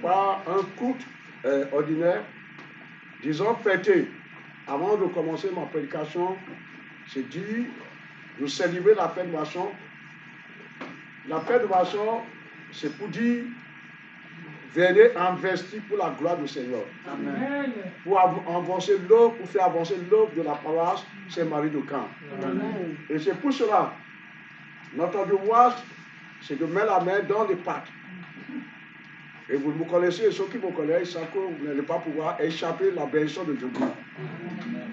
pas un culte ordinaire. Disons fêté. Avant de commencer ma prédication, j'ai dit, nous célébrer la fête de Moisson. La fête de Moisson, c'est pour dire, venez investir pour la gloire du Seigneur. Amen. Pour avancer l'œuvre, pour faire avancer l'œuvre de la paroisse Saint-Marie de Caen. Amen. Et c'est pour cela, notre devoir, c'est de mettre la main dans les pattes. Et vous me connaissez, et ceux qui me connaissent, savent que vous n'allez pas pouvoir échapper à la bénédiction de Dieu.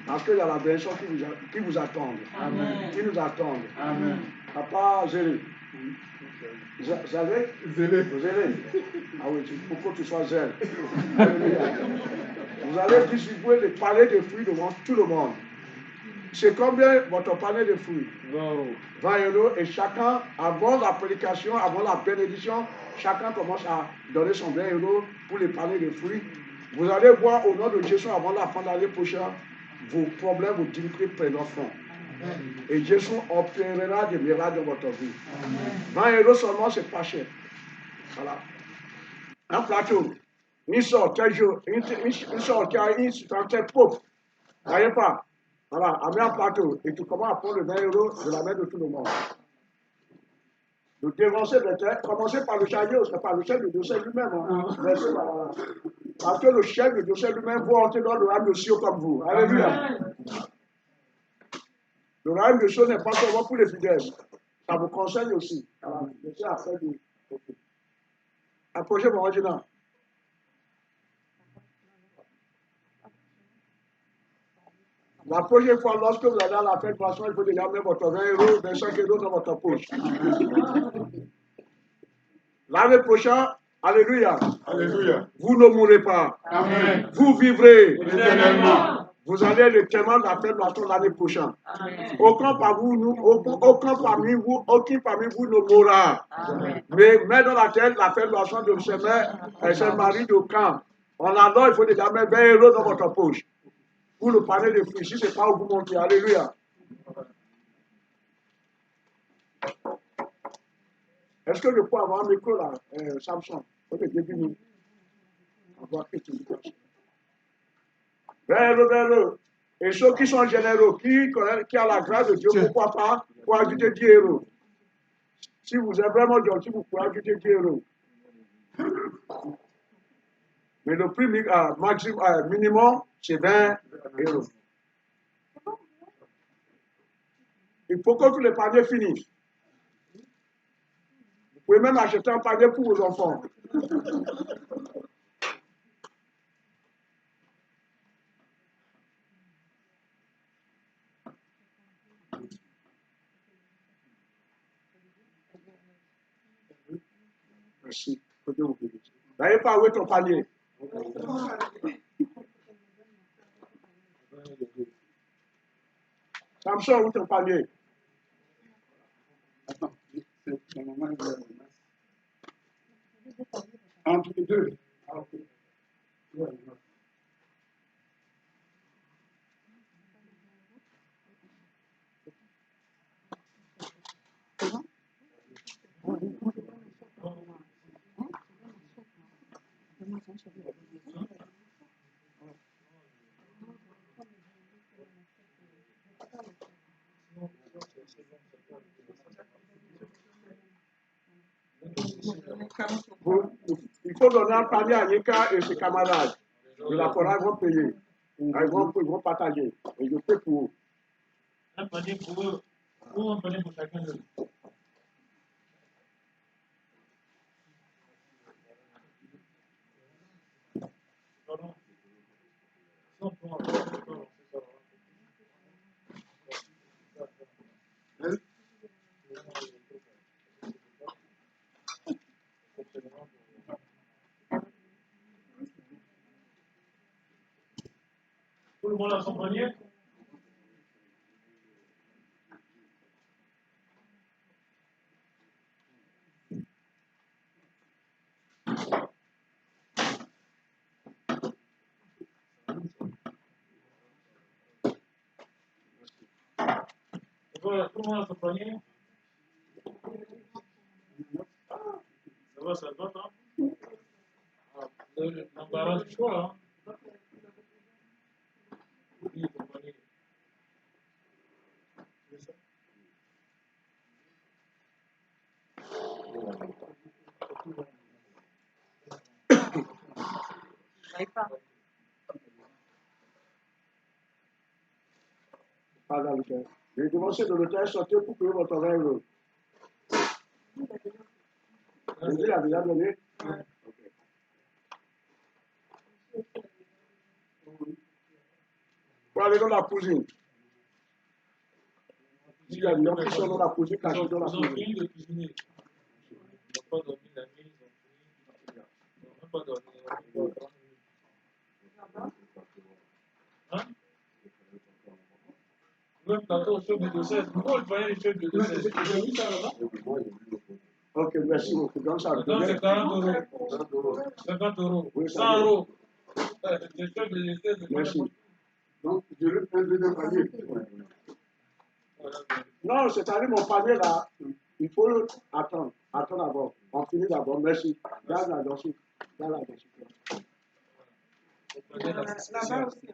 Parce qu'il y a la bénédiction qui vous attend. Amen. Qui nous attend. Amen. Papa Zélé. Zélé? Zélé. Ah oui, il faut que tu sois zèle. Vous allez distribuer les palais de fruits devant tout le monde. C'est combien votre panier de fruits? 20 euros. 20 euros. Et chacun, avant la prédication, avant la bénédiction, chacun commence à donner son 20 euros pour les paniers de fruits. Vous allez voir au nom de Jésus, avant la fin de l'année prochaine, vos problèmes, vos difficultés prennent fin. Et Jésus opérera des miracles dans votre vie. 20 euros seulement, c'est pas cher. Voilà. Un plateau. Une sorte, un jour, une sorte qui a une trentaine pauvre. Vous voyez pas? Voilà, amène un plateau. Et tu commences à prendre le 20 euros de la main de tout le monde. De dévancer les têtes, commencez par le chariot, c'est pas le chef de Dieu lui-même. Hein. Voilà. Parce que le chef de Dieu lui-même va entrer dans le royaume de Dieu comme vous. Alléluia. Le royaume de Dieu n'est pas seulement pour les fidèles. Ça vous concerne aussi. Voilà. Approchez mon ordinateur. La prochaine fois, lorsque vous allez à la fête de poisson, il faut déjà mettre votre 20 euros, 25 euros dans votre poche. L'année prochaine, alléluia. Alléluia. Vous ne mourrez pas. Amen. Vous vivrez Éternellement. Vous allez être le témoin de la fête de poisson l'année prochaine. Aucun parmi vous ne mourra. Mais dans la tête, la fête de poisson de Saint-Marie de Caen. En allant, il faut déjà mettre 20 euros dans votre poche. Pour le panier de fruits, si ce n'est pas où vous montez. Alléluia. Est-ce que je peux avoir un micro là, Samson? Ok, début. Vers et ceux qui sont généraux, qui ont la grâce de Dieu, pourquoi pas, pour ajouter 10 euros. Si vous êtes vraiment gentil, vous pouvez ajouter 10 euros. Mais le prix minimum, c'est 20 euros. Il faut que tous les paniers finissent. Vous pouvez même acheter un panier pour vos enfants. Merci. Vous n'avez pas où est ton panier? Samson, où est ton panier? Attends, c'est maman. Entre les deux. Ah, ok. Ouais, ouais. Il faut donner un panier à Yeka et ses camarades. De la forêt, ils vont payer. Ils vont partager. Et je fais pour eux. Un panier pour eux, ou un panier pour chacun d'eux. Tout le monde a son panier? Voilà, tout le monde a son panier? Ça va, ça te va, hein? L'embarras du choix. Hein. Oui, compagnie. C'est ça. Pas dans le cœur. Les dimensions de l'hôtel sortir pour que votre rêve. Jésus l'a déjà donné. Ok. Pour aller dans la cousine. Si les gens qui sont dans la cousine, Ils cachés dans la ont cousine. fini de cuisiner. Ils n'ont pas dormi la nuit. Ils n'ont même pas dormi. Hein? Même plateau, chef de dossier. Pourquoi je voyais les chefs de dossier? J'ai vu ça là-bas. Ok, merci beaucoup. Donc, ça Maintenant, c'est 40 €. 50 €. Oui, ça 100 vient. €. Les chefs de dossier, c'est Merci. Donc, je le fais de panier. Non, c'est-à-dire mon panier là, il faut attendre. Attends d'abord. On finit d'abord. Merci. Garde la dessus. Garde la dessus. Là-bas aussi.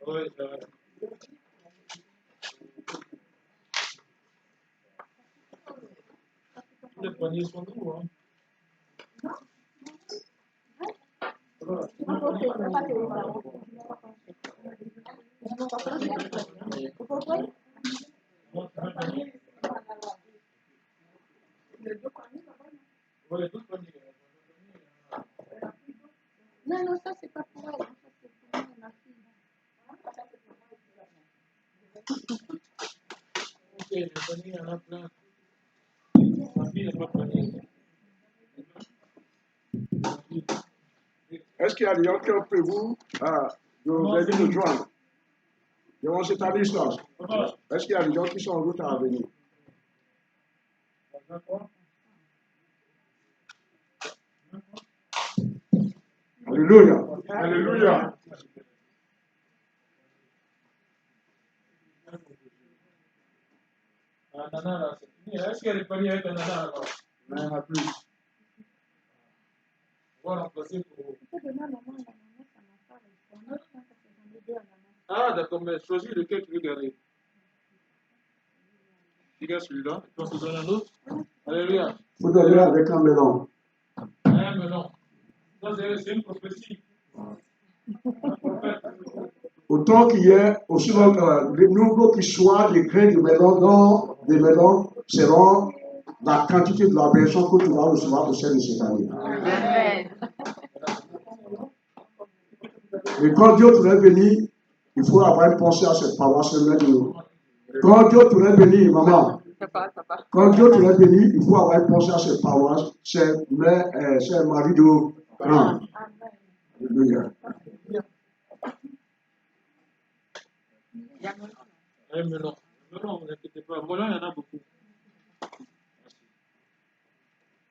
Oui, ça va. Tous les paniers sont lourds. Hein. Oui, les deux paniers. Non, non, ça c'est pas pour elle. Ça c'est pour moi et ma fille. Ok, les paniers, il y en a plein. Ma fille n'a pas de panier. Est-ce qu'il y a des gens qui ont prévu de venir nous joindre devant cette distance? Est-ce qu'il y a des gens qui sont en route à venir? Alléluia. Alléluia. Un nana là, c'est fini. Est-ce qu'il y a des paniers avec un nana là-bas? Il n'y en a plus. On va remplacer pour. Tu peux donner à maman, la maman, ça m'a pas répondu. Moi, je pense que c'est j'en ai deux à maman. Ah, d'accord, mais choisis lequel tu veux garder. Tu gardes celui-là, et puis on te donne un autre. Alléluia. Vous donnez avec un melon. Ah, mais non. Ça, c'est une prophétie. Un prophète. Autant qu'il y ait aussi les nouveaux qui soient des grains de melon dans les melons seront la quantité de la bénédiction que tu vas recevoir au sein de cette année. Amen. Et quand Dieu t'aurait béni, il faut avoir une pensée à cette paroisse. Quand Dieu t'aurait béni, maman, quand Dieu t'aurait béni, il faut avoir une pensée à cette paroisse. C'est Marie de Grand. Alléluia. Eh, mais non. Mais non, vous inquiétez pas. Moi, là, il y en a beaucoup.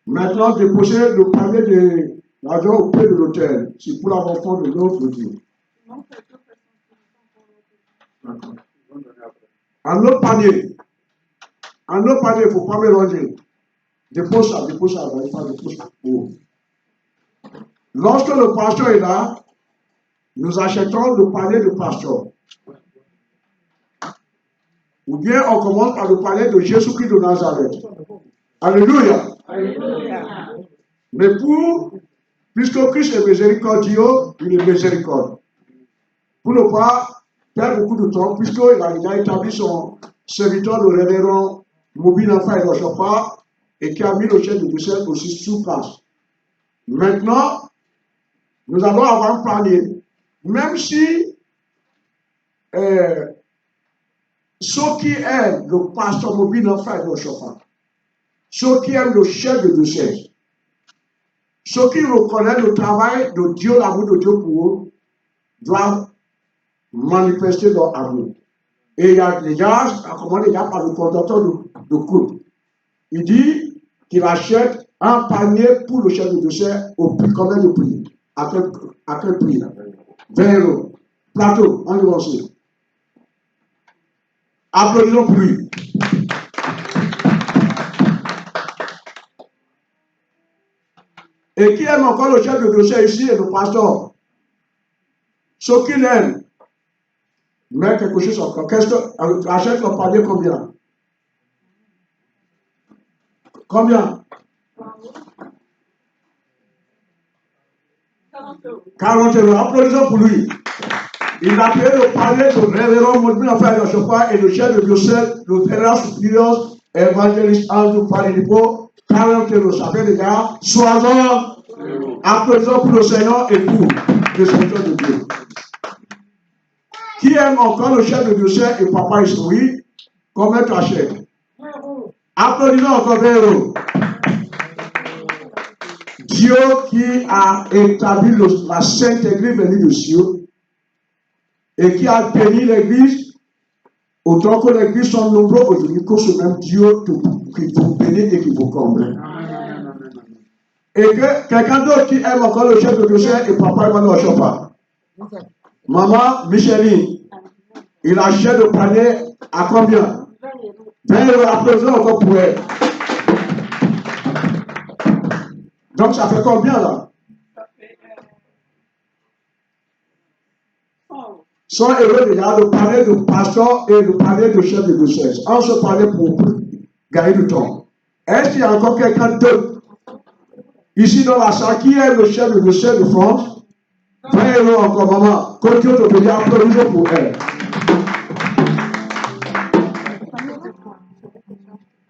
Maintenant, déposer le panier de l'argent au pied de l'autel. C'est pour l'enfant de l'autre Dieu. Un autre panier. Un autre panier, il ne faut pas mélanger. Dépose ça, dépose ça. Oh. Lorsque le pasteur est là, nous achetons le panier de pasteur. Ou bien on commence par le panier de Jésus-Christ de Nazareth. Alléluia. Alléluia. Mais puisque Christ est miséricordieux, il est miséricorde. Pour ne pas perdre beaucoup de temps, puisqu'il a déjà établi son serviteur, le révérend Mobile Enfant et Rochapa, et qui a mis le chef de Bruxelles aussi sous place. Maintenant, nous allons avoir un panier. Même si ceux qui aiment le pasteur Mobile Enfant et Rochapa, ceux qui aiment le chef de Bruxelles, ceux qui reconnaissent le travail de Dieu, l'amour de Dieu pour eux, doivent manifester leur amour. Et il y a déjà, ça commence déjà par le conducteur de culte. Il dit qu'il achète un panier pour le chef de dossier au prix, combien de prix? À quel prix? 20 €. Plateau, on y va aussi. Applaudissons pour lui. Et qui aime encore le chef de dossier ici et le pasteur? Ceux qui l'aiment, mais quelque chose encore. Qu'est-ce que achète le panier combien? Combien? 40 euros. Applaudissons pour lui. Il a payé le panier de révérend Maudit Affaire de Chopin et le chef de diocèse, le vénérable supérieur évangéliste Andrew Parilipo, 40 euros. Ça fait déjà 60. Applaudissons pour le Seigneur et pour le Seigneur de Dieu. Qui aime encore le chef de diocèse et papa Issoui? Combien tu achètes? Applaudissons encore 20 euros. Dieu qui a établi la Sainte Église venue du ciel et qui a béni l'Église, autant que l'Église sont nombreux aujourd'hui, que ce même Dieu qui vous bénit et qui vous comble. Et que quelqu'un d'autre qui aime encore le chef de diocèse et papa Emmanuel Chopin. Maman Micheline, il achète le panier à combien? 20 euros. Applaudissons encore pour elle. Donc ça fait combien là? 100 euros déjà, le panier de pasteur et le panier de chef de diocèse. On se parlait pour gagner du temps. Est-ce qu'il y a encore quelqu'un d'autre ici dans la salle qui est le chef de diocèse de France? 20 euros encore, maman. Que Dieu te bénisse, applaudissons pour elle.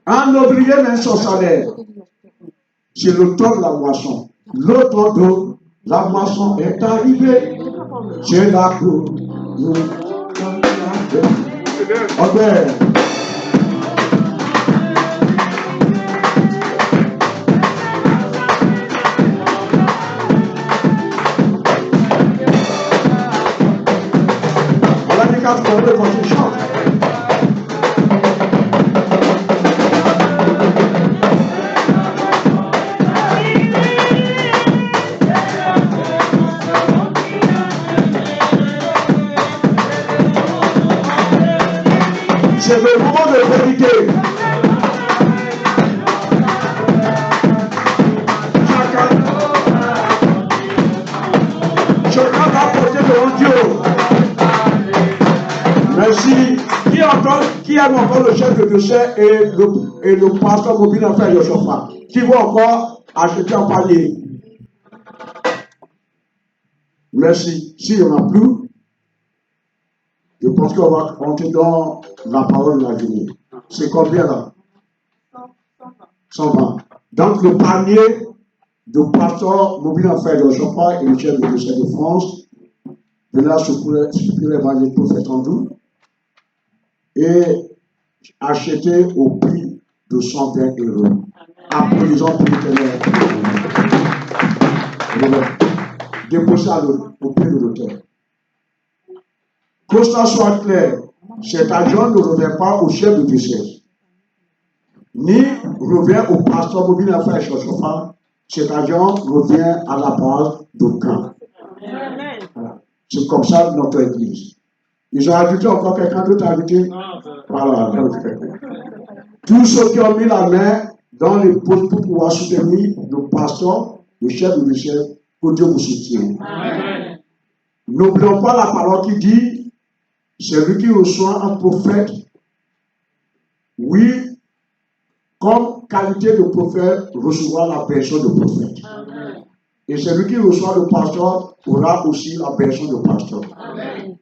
En oublié même son salaire. C'est le temps de la moisson. Le temps de la moisson est arrivé. C'est la cour. Ok. On a dit qu'à ce moment-là, quand il chante. C'est le moment de prédiquer. Chacun va porter devant Dieu. Merci. Qui aime encore le chef de diocèse et le pasteur Mobile Affaire de Chopin? Qui va encore acheter un panier? Merci. S'il n'y en a plus, je pense qu'on va rentrer dans la parole de la journée. C'est combien là? 120. Donc le panier de pasteur Mobile Affaire de Chopin et le chef de diocèse de France, de là se pourrait l'évangile prophète Andrew, et acheté au prix de 120 euros. Applaudissons pour l'Éternel. Déposez au pied de l'autel. Que ça soit clair, cet argent ne revient pas au chef de diocèse, ni revient au pasteur Mobile Affaire Chopin. Cet argent revient à la base de camp. Voilà. C'est comme ça notre église. Ils ont ajouté encore quelqu'un d'autre à ajouter? Voilà. Tous ceux qui ont mis la main dans les poches pour pouvoir soutenir le pasteur, le chef de diocèse, que Dieu vous soutienne. N'oublions pas la parole qui dit, celui qui reçoit un prophète, oui, comme qualité de prophète, recevra la personne de prophète. Amen. Et celui qui reçoit le pasteur aura aussi la personne de pasteur. Amen.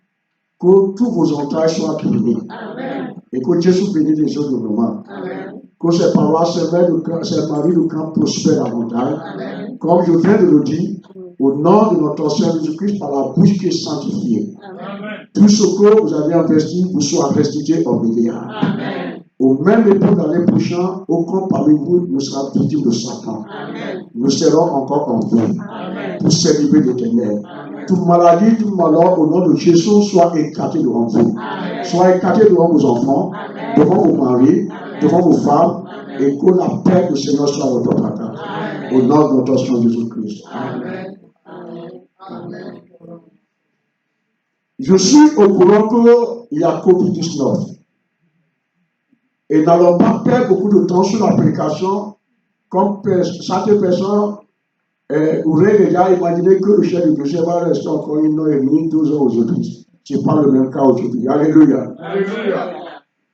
Que tous vos entrailles soient bénis. Et que Jésus bénisse les autres moment. Que ces paroles, ces maris de camp prospèrent davantage. Comme je viens de le dire, au nom de notre Seigneur Jésus-Christ, par la bouche qui est sanctifiée. Amen. Tout ce que vous avez investi, vous soit restitué au milliard. Au même époque l'année prochaine, aucun parmi vous ne sera victime de Satan. Amen. Nous serons encore en vie pour célébrer l'Éternel. Toute maladie, tout malheur, au nom de Jésus, soit écarté devant vous. Amen. Soit écarté devant vos enfants, amen, devant vos maris, amen, devant vos femmes, amen, et que la paix du Seigneur soit votre partage. Au nom de notre Seigneur Jésus-Christ. Amen. Amen. Je suis au courant qu'il y a COVID-19. Et n'allons pas perdre beaucoup de temps sur la prédication, comme certaines personnes Vous avez déjà imaginé que le chef du dossier va rester encore 1 an et demi, 2 ans aujourd'hui. Ce n'est pas le même cas aujourd'hui. Alléluia. Alléluia.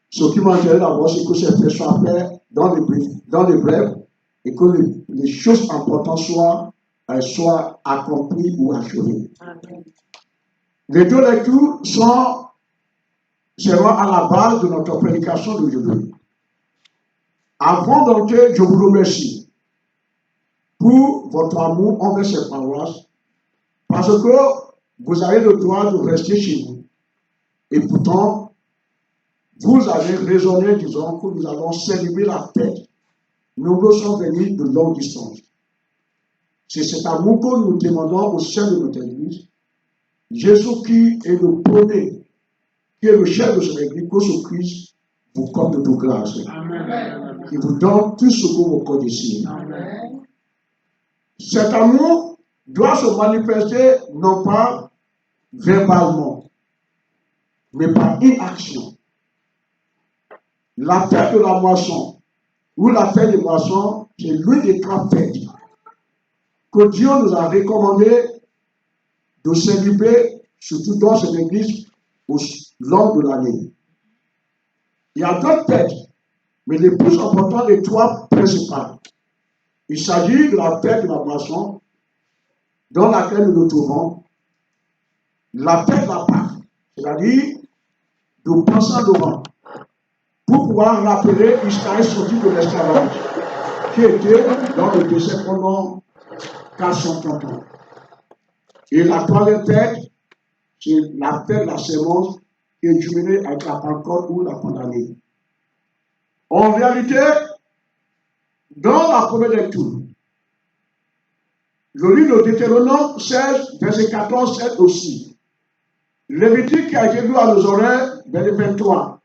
Ce qui m'intéresse d'abord, c'est que ces faits soient faits dans les brèves et que les choses importantes soient accomplies ou achevées. Les 2 lectures seront à la base de notre prédication d'aujourd'hui. Avant d'entrer, je vous remercie pour votre amour envers cette paroisse, parce que vous avez le droit de rester chez vous. Et pourtant, vous avez raisonné, disons, que nous allons célébrer la fête. Nous sommes venus de longue distance. C'est cet amour que nous demandons au sein de notre Église. Jésus qui est le premier, qui est le chef de cette Église, que ce Christ vous compte de grâce. Amen. Il vous donne tout ce que vous connaissez. Amen. Cet amour doit se manifester non pas verbalement, mais par une action. La fête de la moisson, ou la fête des moissons, c'est l'une des 3 fêtes que Dieu nous a recommandé de célébrer, surtout dans cette église, au long de l'année. Il y a d'autres fêtes, mais les plus importantes, les 3 principales. Il s'agit de la fête de la moisson, dans laquelle nous nous trouvons, la fête de la Pâque, c'est-à-dire de penser devant, pour pouvoir rappeler Israël sorti de l'esclavage, qui était dans le décès pendant 430 ans. Et la 3e fête, c'est la fête de la sémence, qui est jumelée avec la Pentecôte ou la condamnée. En réalité, dans la première lecture, le livre de Deutéronome 16, verset 14, 7 aussi. Lévitique qui a été lu à nos oreilles, verset 23.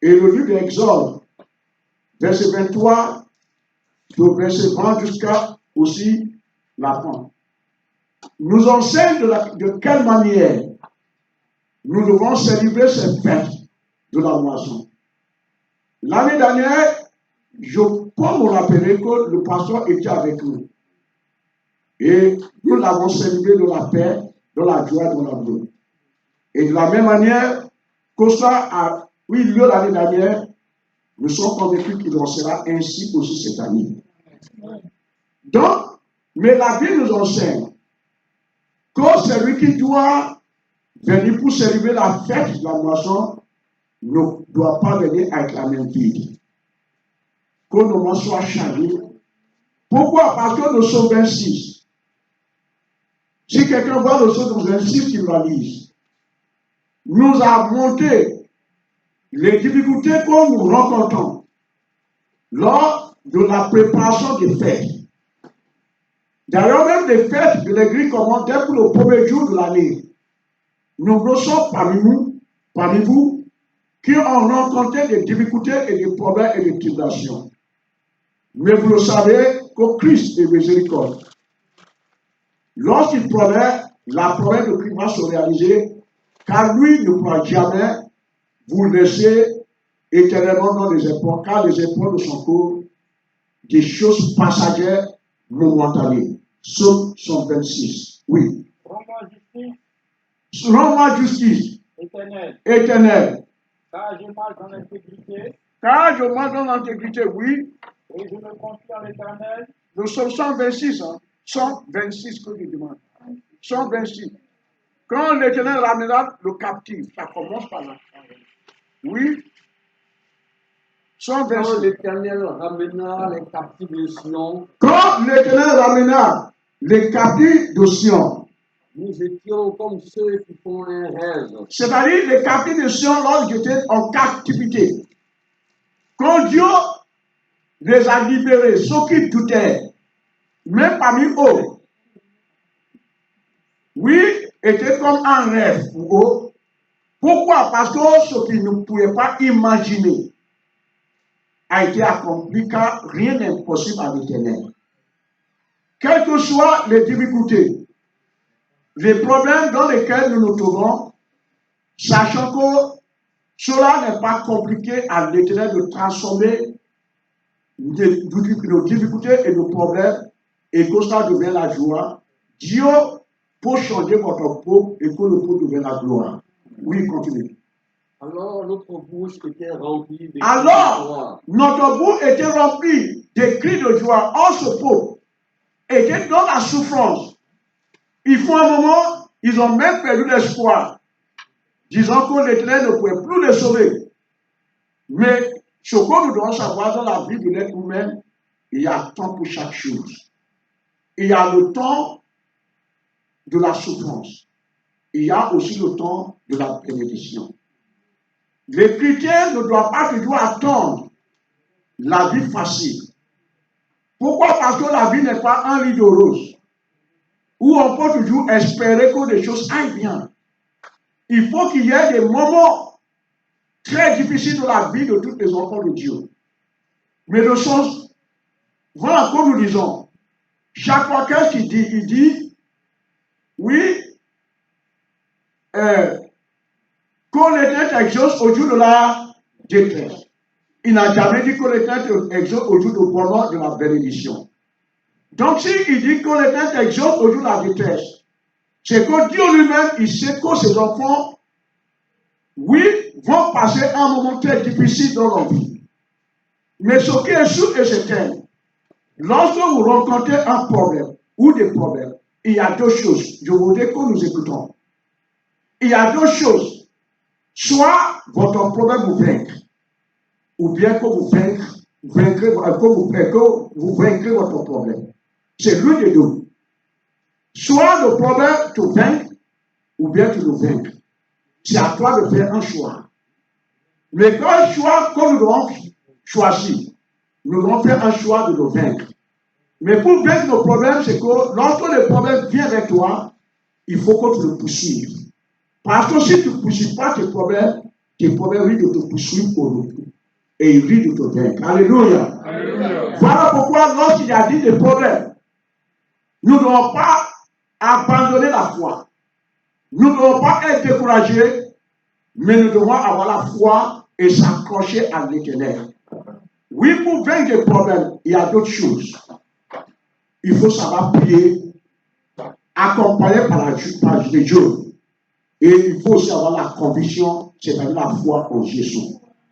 Et le livre d'Exode, verset 23, de verset 20 jusqu'à aussi la fin. Nous enseigne de quelle manière nous devons célébrer cette fête de la moisson. L'année dernière, je peux me rappeler que le pasteur était avec nous. Et nous l'avons célébré de la paix, de la joie, de la gloire. Et de la même manière que ça a eu lieu l'année dernière, nous sommes convaincus qu'il en sera ainsi aussi cette année. Donc, mais la Bible nous enseigne que celui qui doit venir pour célébrer la fête de la moisson ne doit pas venir avec la même vide. Que nos mains soient chargées. Pourquoi? Parce que nous sommes 26. Si quelqu'un voit le psaume 26 qu'il va lire, nous a montré les difficultés que nous rencontrons lors de la préparation des fêtes. D'ailleurs, même les fêtes de l'église commencent dès pour le premier jour de l'année. Nous sommes parmi vous, qui ont rencontré des difficultés et des problèmes et des tribulations. Mais vous le savez que Christ est miséricorde. Lorsqu'il promet, la promesse de Christ va se réaliser, car lui ne pourra jamais vous laisser éternellement dans les épreuves, car les épreuves ne sont que des choses passagères, momentanées. Psaume 126. Oui. Rends-moi justice, Rends-moi justice, éternelle, car je marche dans l'intégrité, car je marche dans l'intégrité, oui. et je me confie à l'Éternel. Nous sommes 126, hein. 126 que je demande. 126. Quand l'Éternel ramènera le captif, ça commence par là. Oui. Quand 126. l'Éternel ramena les captifs de Sion, Quand l'Éternel ramena les captifs de Sion, nous étions comme ceux qui font un rêve. c'est-à-dire les captifs de Sion lorsqu'ils étaient en captivité. Quand Dieu les a libérés, ceux qui doutaient, même parmi eux, oui, étaient comme un rêve pour eux. Pourquoi? Parce que ce qu'ils ne pouvaient pas imaginer a été accompli, car rien n'est impossible à l'Éternel. Quelles que soient les difficultés, les problèmes dans lesquels nous nous trouvons, sachant que cela n'est pas compliqué à l'Éternel de transformer nos difficultés et nos problèmes et que ça devient la joie, Dieu peut changer votre peau et que le peau devient la gloire. Oui, continue. Alors notre bouche était remplie de cris de Alors, joie. notre bouche était remplie de cris de joie. Or, ce peuple était dans la souffrance. Il faut un moment, ils ont même perdu l'espoir, disant que l'Éternel ne pouvait plus les sauver. Mais ce que nous devons savoir dans la vie de l'être humain, il y a temps pour chaque chose. Il y a le temps de la souffrance. Il y a aussi le temps de la bénédiction. Les chrétiens ne doivent pas toujours attendre la vie facile. Pourquoi? Parce que la vie n'est pas un lit de rose, où on peut toujours espérer que les choses aillent bien. Il faut qu'il y ait des moments très difficiles dans la vie de tous les enfants de Dieu. Mais le sens, voilà, comme nous disons, chaque fois qu'est-ce qu'il dit? Il dit, oui, que l'Éternel exauce au jour de la détresse. Il n'a jamais dit que l'Éternel exauce au jour du bonheur de la bénédiction. Donc, s'il dit que l'Éternel exauce au jour de la détresse, c'est que Dieu lui-même, il sait que ses enfants, oui, vont passer un moment très difficile dans leur vie. Mais ce qui est sûr et certain, lorsque vous rencontrez un problème ou des problèmes, il y a deux choses. Je voudrais que nous écoutons. Il y a deux choses. Soit votre problème vous vaincre, ou bien que vous vaincrez votre problème. C'est l'une des deux. Soit le problème te vainque, ou bien tu le vaincres. C'est à toi de faire un choix. Mais quel choix que nous devons choisir? Nous devons faire un choix de le vaincre. Mais pour vaincre nos problèmes, c'est que lorsque le problème vient avec toi, il faut que tu le poursuives. Parce que si tu ne poursuis pas tes problèmes risquent de te poursuivre au retour. Et ils risquent de te vaincre. Alléluia. Alléluia. Voilà pourquoi lorsqu'il y a dit des problèmes, nous ne devons pas abandonner la foi. Nous ne devons pas être découragés, mais nous devons avoir la foi et s'accrocher à l'Éternel. Oui, pour vaincre les problèmes, il y a d'autres choses. Il faut savoir prier, accompagné par la de Dieu. Et il faut aussi avoir la conviction, c'est-à-dire la foi en Jésus.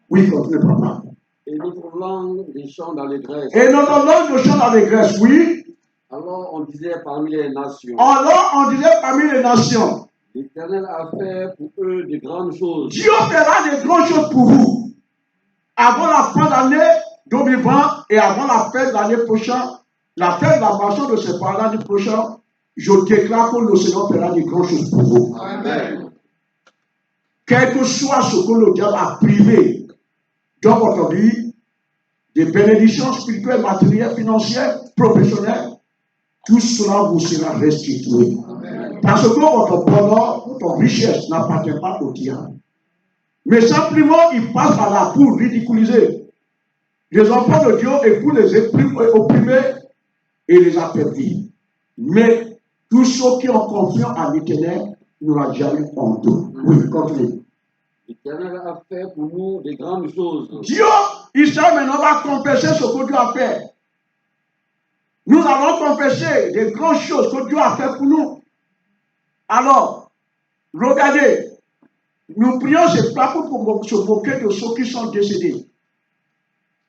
Oui, continue, papa. Et notre langue des chants d'allégresse. Et notre langue de chants d'allégresse, oui. Alors on disait parmi les nations. Alors on disait parmi les nations. L'Éternel a fait pour eux de grandes choses. Dieu fera de grandes choses pour vous. Avant la fin d'année 2020 et avant la fin de l'année prochaine, la fin de la marche de ce parents l'année prochaine, je déclare que le Seigneur fera de grandes choses pour vous. Amen. Quel que soit ce que le diable a privé dans votre vie, des bénédictions spirituelles, matérielles, financières, professionnelles, tout cela vous sera restitué. Amen. Parce que votre bonheur, votre richesse n'appartient pas au diable. Mais simplement, il passe par là pour ridiculiser les enfants de Dieu et pour les opprimer et les affaiblir. Mais tous ceux qui ont confiance en l'Éternel n'auront jamais honte. Oui, continue. L'Éternel a fait pour nous de grandes choses. Dieu, Israël maintenant va confesser ce que Dieu a fait. Nous allons confesser des grandes choses que Dieu a fait pour nous. Alors, regardez, nous prions ce plat pour se moquer de ceux qui sont décédés.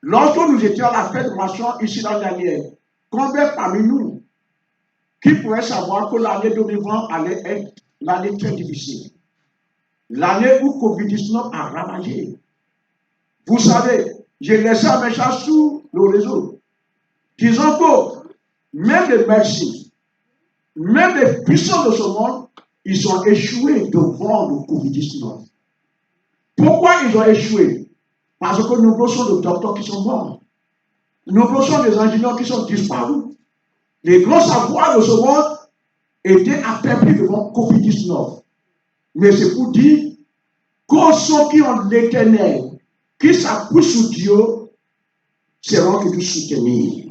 Lorsque nous étions à la fête de Masson ici dans l'année, combien parmi nous qui pourraient savoir que l'année 2020 allait être l'année très difficile? L'année où Covid-19 a ravagé. Vous savez, j'ai laissé un message sur le réseau disant que même les médecins, même les puissants de ce monde, ils ont échoué devant le Covid-19. Pourquoi ils ont échoué? Parce que nous sommes des docteurs qui sont morts. Nous sommes des ingénieurs qui sont disparus. Les grands savoirs de ce monde étaient affaiblis devant Covid-19. Mais c'est pour dire que ceux qui ont l'Éternel, qui s'appuient sur Dieu, seront toujours soutenus.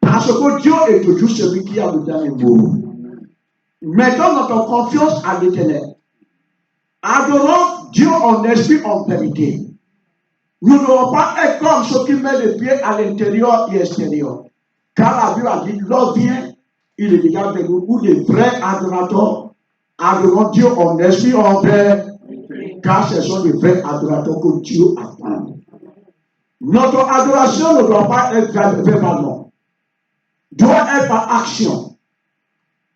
Parce que Dieu est toujours celui qui a le dernier mot. Mettons notre confiance à l'Éternel. Adorons Dieu en esprit, en vérité. Nous ne devons pas être comme ceux qui mettent les pieds à l'intérieur et extérieur. Car la Bible a dit, l'homme vient, il est déjà avec nous, où les vrais adorateurs adoreront Dieu en esprit, en vrai, car ce sont les vrais adorateurs que Dieu attend. Notre adoration ne doit pas être verbalement, doit être par action.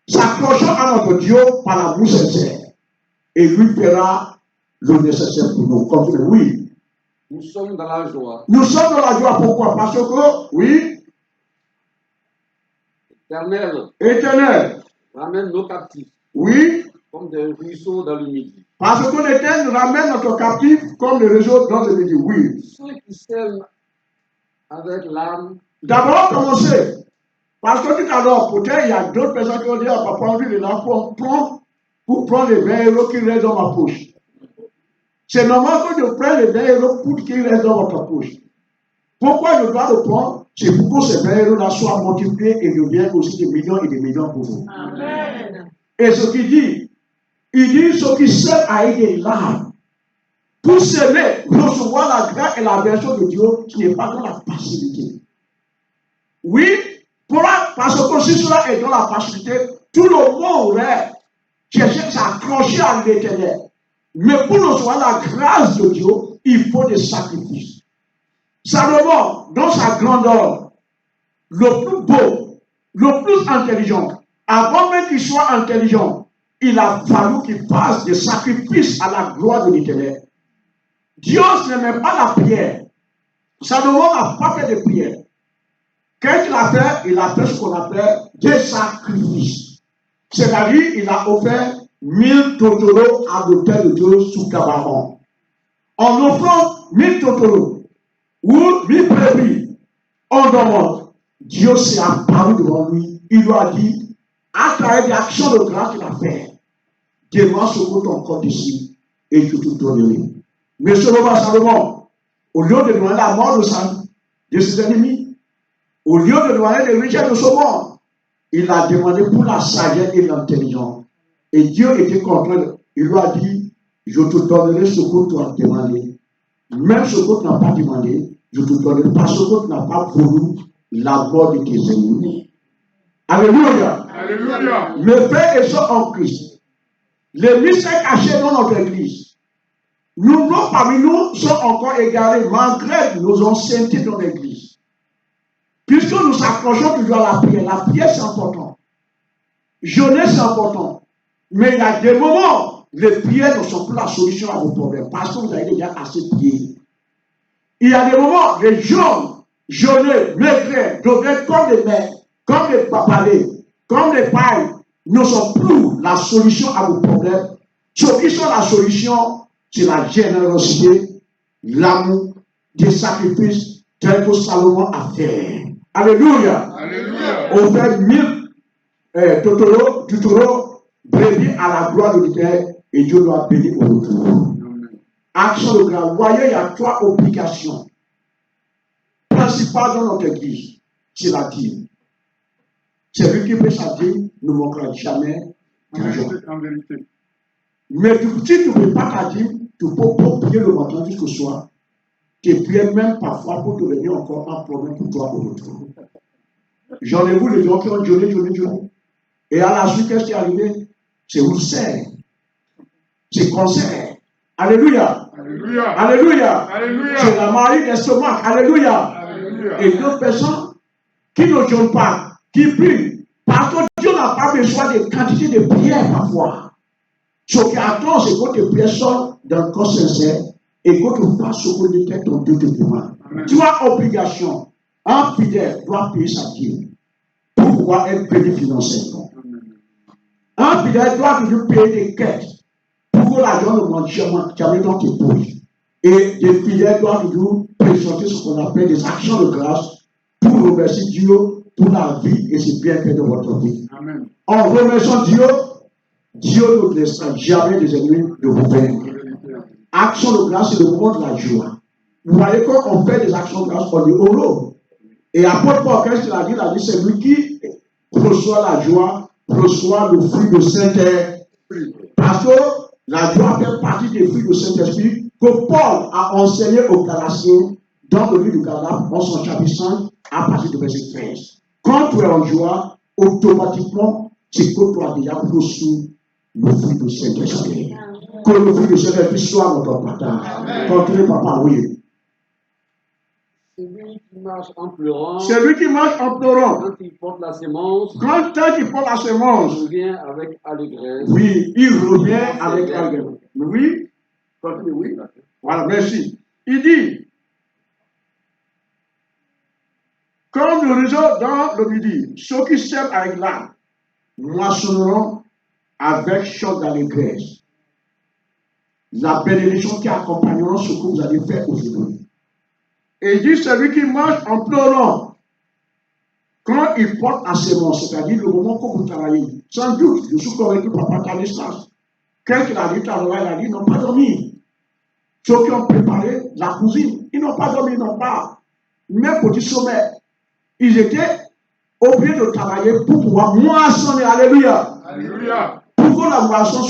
S'accrochons à notre Dieu par l'amour sincère, et lui fera le nécessaire pour nous. Comme oui. Nous sommes dans la joie. Nous sommes dans la joie, pourquoi? Parce que, oui, Éternel, ramène nos captifs. Oui, comme des ruisseaux dans le midi. Parce que l'Éternel nous ramène notre captif comme le réseau dans le midi. Oui. Ceux qui s'aiment avec l'âme. D'abord, commencer. Parce que tout à l'heure, peut-être il y a d'autres personnes qui ont dit, ah, papa, envie de l'argent pour prendre les 20 € qui restent dans ma poche. C'est normal que je prenne les 20 € pour qu'ils restent dans votre poche. Pourquoi je dois le prendre? C'est pour que ces 20 €-là soient multipliés et deviennent aussi des millions et des millions pour vous. Amen. Et ce qu'il dit, il dit ceux qui s'aiment avec des larmes. Pour s'aimer, recevoir la grâce et la version de Dieu, ce n'est pas dans la passivité. Oui, parce que si cela est dans la passivité, tout le monde aurait cherché à s'accrocher à l'Éternel. Mais pour recevoir la grâce de Dieu, il faut des sacrifices. Salomon, dans sa grandeur, le plus beau, le plus intelligent, avant même qu'il soit intelligent, il a fallu qu'il fasse des sacrifices à la gloire de l'Éternel. Dieu n'aimait pas la prière. Salomon n'a pas fait de prière. Qu'est-ce qu'il a fait? Il a fait ce qu'on appelle des sacrifices. C'est-à-dire, il a offert 1000 totoros à l'autel de Dieu sous Gabaon. En offrant 1000 totoros ou 1000 brebis en demande, Dieu s'est apparu devant lui. Il lui a dit, à travers des actions de grâce qu'il a fait, demande ce que ton corps d'ici et je te donnerai. Mais Salomon, au lieu de demander la mort de ses ennemis, au lieu de demander les richesses de ce monde, il a demandé pour la sagesse et l'intelligence. Et Dieu était content. Il lui a dit, je te donnerai ce que tu as demandé. Même ce que tu n'as pas demandé, je te donnerai parce que tu n'as pas voulu la mort de tes ennemis. Alléluia. Alléluia. Mes frères et sœurs en Christ, les mystères cachés dans notre église, nous, parmi nous, sommes encore égarés malgré nos anciennetés dans l'église. Puisque nous s'accrochons toujours à la prière c'est important. Jeûner c'est important. Mais il y a des moments, les prières ne sont plus la solution à vos problèmes parce que vous avez déjà assez prié. Il y a des moments, les jeunes, jeûner, maigrir, deviennent comme des mères, comme des papalés, comme des pailles, ne sont plus la solution à vos problèmes. Ceux qui sont la solution, c'est la générosité, l'amour, des sacrifices tels que Salomon a fait. Alléluia. Alléluia. On fait 1000 totoros, brebis à la gloire de l'Éternel et Dieu doit bénir au retour. Action de grâce. Vous voyez, il y a 3 obligations principales dans notre église. C'est la dîme. Celui qui fait sa dîme ne manquera jamais d'argent. En vérité. Mais si tu ne fais pas ta dîme, tu peux prier le matin jusqu'au soir. Tu pries même parfois pour devenir encore un problème pour toi au retour. J'en ai vu les gens qui ont jeûné. Et à la suite, qu'est-ce qui est arrivé? C'est ulcère. C'est cancer. Alléluia. Alléluia. Alléluia. Alléluia. C'est la maladie d'estomac. Alléluia. Alléluia. Et d'autres personnes qui ne jeûnent pas, qui prient, parce que Dieu n'a pas besoin de quantité de prières parfois. Ce qui attend, c'est que tes prières sortent d'un corps sincère et que tu fasses ce que l'Éternel ton Dieu te demande. Tu as obligation. Un fidèle doit payer sa dîme pour pouvoir être béni financièrement. Un fidèle doit toujours payer des quêtes pour que l'argent ne mange jamais dans tes poches. Et des fidèles doivent toujours présenter ce qu'on appelle des actions de grâce pour remercier Dieu pour la vie et ses bienfaits de votre vie. Amen. En remerciant Dieu, Dieu ne laissera jamais des ennemis de vous vaincre. Action de grâce, c'est le moment de la joie. Vous voyez, quand on fait des actions de grâce, on est heureux. Et apôtre Paul, qu'est-ce qu'il a dit? Il a dit, c'est lui qui reçoit la joie, reçoit le fruit de Saint-Esprit. Parce que la joie fait partie des fruits de Saint-Esprit que Paul a enseigné aux Galatiens dans le livre de Galates, dans son chapitre 5, à partir du verset 13. Quand tu es en joie, automatiquement, c'est que tu as déjà reçu le fruit du Saint-Esprit. Que le fruit du Saint-Esprit soit notre partage. Continuez, papa, oui. Celui qui marche en pleurant, Celui qui marche en pleurant, quand il porte la sémence, quand il porte la sémence, revient avec allégresse. oui, il revient avec la gueule. Oui, continuez, oui. Voilà, merci. Il dit, comme le réseau dans le midi, ceux qui sèment avec l'âme moissonneront avec chant d'allégresse. La bénédiction qui accompagnera ce que vous allez faire aujourd'hui. Et il dit, celui qui marche en pleurant, quand il porte la sémence, c'est-à-dire le moment que vous travaillez, sans doute, je suis convaincu par papa à distance. Quand il a dit travailler, il a dit, ils n'ont pas dormi. Ceux qui ont préparé la cuisine, ils n'ont pas dormi, ils n'ont pas. Même petit sommeil. Ils étaient obligés de travailler pour pouvoir moissonner. Alléluia. Alléluia. Pour que la moisson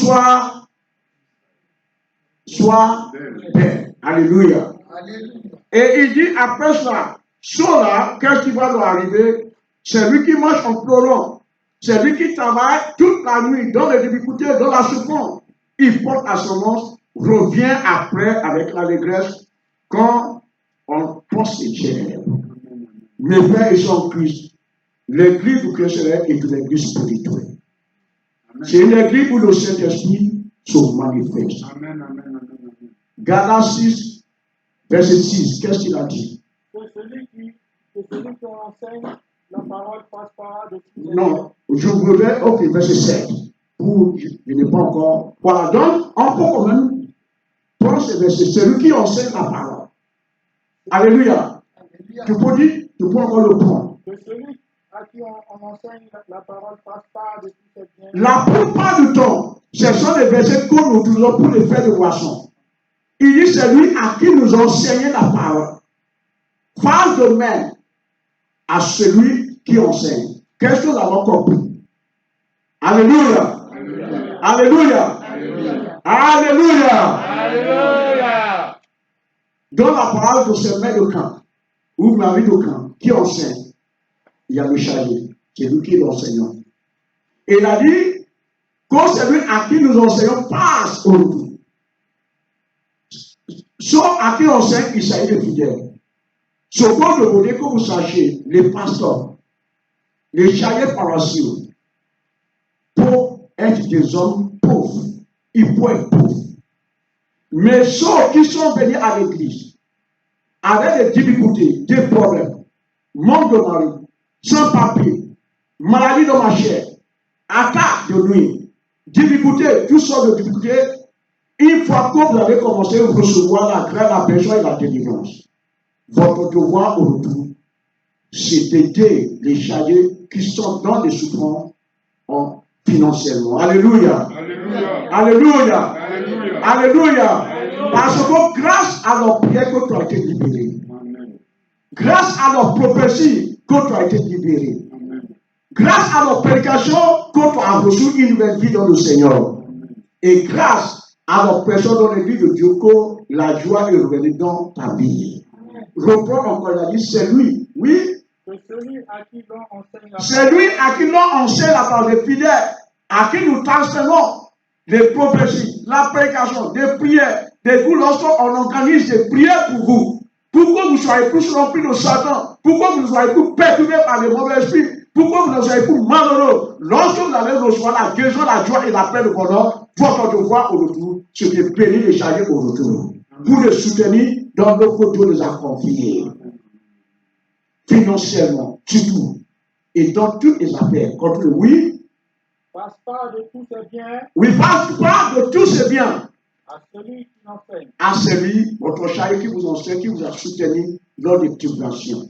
soit belle. Alléluia. Et il dit après cela, cela, qu'est-ce qui va leur arriver? C'est lui qui marche en pleurant. C'est lui qui travaille toute la nuit dans les difficultés, dans la souffrance. Il porte la semence, revient après avec l'allégresse quand on pense ses germes. Mes frères et sœurs en Christ, l'église du chrétien est une église spirituelle. C'est une église où le Saint-Esprit se manifeste. Amen, amen, amen, amen. Galates 6, verset 6, qu'est-ce qu'il a dit? Que celui qui enseigne la parole passe pas de tout. Non, je voudrais, ok, verset 7. Pour, je n'ai pas encore. Voilà, donc, on peut quand même prendre ce verset. Celui qui enseigne la parole. Alléluia. Tu peux dire, tu peux encore le prendre. Que celui à qui on enseigne la parole passe pas de tout ses biens. La plupart du temps, ce sont les versets que nous utilisons pour les faire de boisson. Il dit celui à qui nous enseigne la parole. Face de même à celui qui enseigne. Qu'est-ce que nous avons compris? Alléluia. Alléluia. Alléluia. Alléluia. Dans la parole de ce maître de camp, ou mari de camp, qui enseigne, il y a le chargé, c'est lui qui est l'enseignant. Et il a dit que celui à qui nous enseignons passe au retour. Ceux à qui on enseigne, il s'agit de fidèles. Ce que je voudrais que vous sachiez, les pasteurs, les chargés paroissiaux, pour être des hommes pauvres, ils peuvent être pauvres. Mais ceux qui sont venus à l'église, avec des difficultés, des problèmes, manque de mari, sans papier, maladie de ma chair, attaque de nuit, difficultés, toutes sortes de difficultés, une fois que vous avez commencé à recevoir la grâce, la personne et la délivrance, votre devoir au retour, c'est d'aider les chargés qui sont dans les souffrances financièrement. Alléluia. Alléluia. Alléluia. Alléluia. Alléluia. Parce que grâce à leur prière que tu as été libéré, Amen. grâce à leur prophétie que tu as été libéré, Amen. grâce à leur prédication que tu as reçu une nouvelle vie dans le Seigneur, et grâce à leur personne dans l'église de Dieu que la joie est revenue dans ta vie. Reprends encore, il a dit, c'est lui, oui, Que celui à qui l'on enseigne la c'est lui à qui l'on enseigne la parole des fidèles, à qui nous transférons les prophéties, la prédication, des prières, des coups lorsqu'on organise des prières pour vous que vous soyez plus remplis de Satan, pour que vous ne soyez plus perturbés par les mauvais esprits, pour que vous ne soyez plus malheureux. Lorsque vous allez recevoir la guérison, la joie et la paix de bonheur, votre devoir au retour, c'est de bénir les chargés au retour, pour les soutenir dans le que Dieu les a confiés. Financièrement, surtout, et dans toutes les affaires, contre le oui, passe pas de tous ses biens oui, passe pas de tous ces biens à celui qui l'enseigne. à celui, votre chargé qui vous enseigne, qui vous a soutenu lors des tribulations.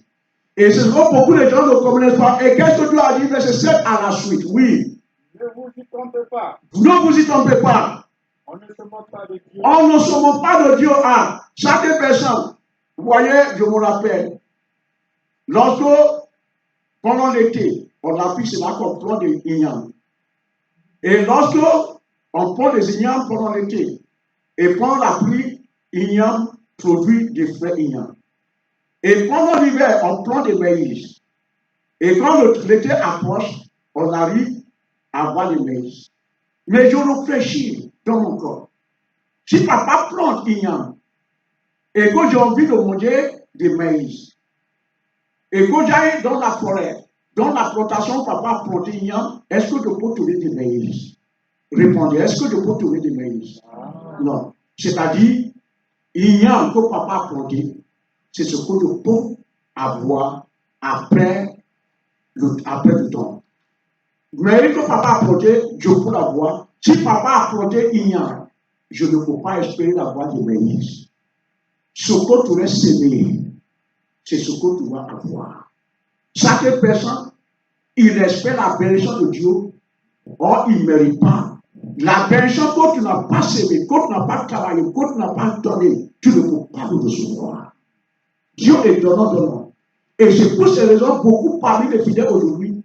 Et c'est ce que beaucoup de gens ne connaissent pas. Et qu'est-ce que Dieu a dit, verset 7 à la suite? Oui. Ne vous y trompez pas. Ne vous y trompez pas. On ne se moque pas de Dieu. On ne se moque pas de Dieu à chaque personne. Vous voyez, je me rappelle, lorsque, pendant l'été, on a pris cela qu'on prend des ignames. Et lorsque on prend des ignames pendant l'été, et pendant la pluie, igname produit des frais ignames. Et pendant l'hiver, on prend des maïs. Et quand l'été approche, on arrive à voir le maïs. Mais je réfléchis dans mon corps. Si papa plante igname, et que j'ai envie de manger du maïs, et que j'aille dans la forêt, dans la plantation, papa plante igname, est-ce que je peux trouver du maïs? Répondez, est-ce que je peux trouver du maïs? Non. C'est-à-dire, igname que papa a planté, c'est ce que je peux avoir après le temps. Mais que papa a planté, je peux l'avoir. Si papa a planté igname, je ne peux pas espérer d'avoir du maïs. Ce que tu vas s'aimer, c'est ce que tu vas avoir. Chaque personne, il espère la bénédiction de Dieu, or il ne mérite pas. La bénédiction que tu n'as pas sémé, que tu n'as pas travaillé, que tu n'as pas donné, tu ne peux pas le recevoir. Dieu est donnant. Et c'est pour ces raisons, beaucoup parmi les fidèles aujourd'hui,